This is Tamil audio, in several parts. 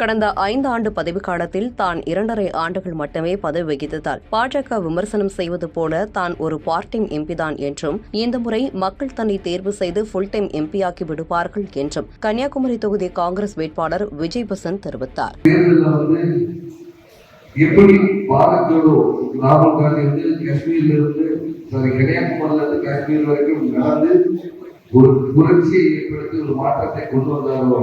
கடந்த 5 ஆண்டு பதவிக்காலத்தில் தான் 2.5 ஆண்டுகள் மட்டுமே பதவி வகித்ததால் பாஜக விமர்சனம் செய்வது போல தான் ஒரு பார்ட் டைம் எம்பி தான் என்றும் இந்த முறை மக்கள் தன்னை தேர்வு செய்து ஃபுல் டைம் எம்பியாக்கி விடுவார்கள் என்றும் கன்னியாகுமரி தொகுதி காங்கிரஸ் வேட்பாளர் விஜய் பசந்த் தெரிவித்தார். எப்படி பாரதோடு ராகுல் காந்தி காஷ்மீர்ல இருந்து கன்னியாகுமரியில இருந்து காஷ்மீர் வரைக்கும் நடந்து ஒரு புரட்சியை ஏற்படுத்தி ஒரு மாற்றத்தை கொண்டு வந்தாரோ,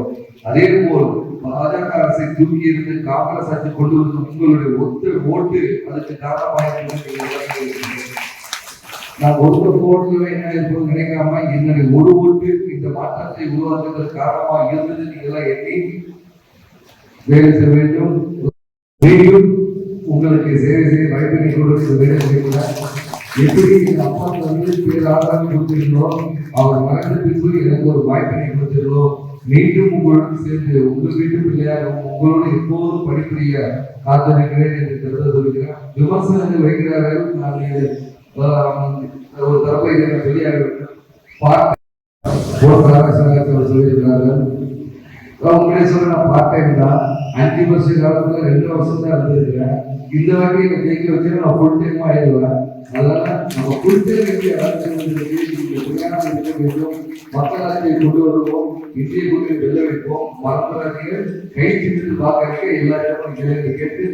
அதே போல் பாஜக அரசை தூக்கி இருந்து காங்கிரஸ் ஆட்சி கொண்டு வந்து உங்களுடைய ஒத்த ஓட்டு அதுக்கு காரணமாக நான் ஒத்த ஓட்டுல என்ன இருப்பது நினைக்காம என்னுடைய ஒரு ஓட்டு இந்த மாற்றத்தை உருவாக்குவதற்கு காரணமாக இருந்தது நீங்களாம் எண்ணி வேலை செய்ய வேண்டும். மீண்டும் உங்களுக்கு சேவை செய்ய வாய்ப்பினை கொடுக்க வேலை செய்யலாம். எப்படி எங்க அப்பா பேர் ஆதாரம் கொடுத்திருந்தோம், அவர் மறைந்த பின்பு எனக்கு ஒரு வாய்ப்பினை கொடுத்திருந்தோம். மீண்டும் உங்களுடன் சேர்ந்து உங்கள் வீட்டு பிள்ளையாக உங்களோடு எப்போதும் படிப்புரிய காத்திருக்கிறேன் என்று கருத சொல்கிறேன். விமர்சனங்கள் வைக்கிறார்கள். நான் ஒரு தரப்பை வெளியாக சொல்லியிருக்கிறார்கள். உங்களே சொல்ல நான் பார்ட் டைம் தான். 5 வருஷ காலத்துல 2 வருஷம் தான் இருந்திருக்கிறேன். இந்த வகையை ஜெயிக்க வச்சு நான் ஃபுல் டைமா ஆயிடுவேன். அதனால நம்ம ஃபுல் டைம் மக்களாட்சியை கொண்டு வருவோம், இந்திய கூட்டணி வெல்ல வைப்போம். மரபராட்சிகள் கை சிட்டு பார்க்க எல்லா இடமும் கேட்டு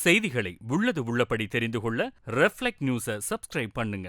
செய்திகளை உள்ளது உள்ளபடி தெரிந்து கொள்ள ரெஃப்ளெக்ட் நியூஸை சப்ஸ்கிரைப் பண்ணுங்க.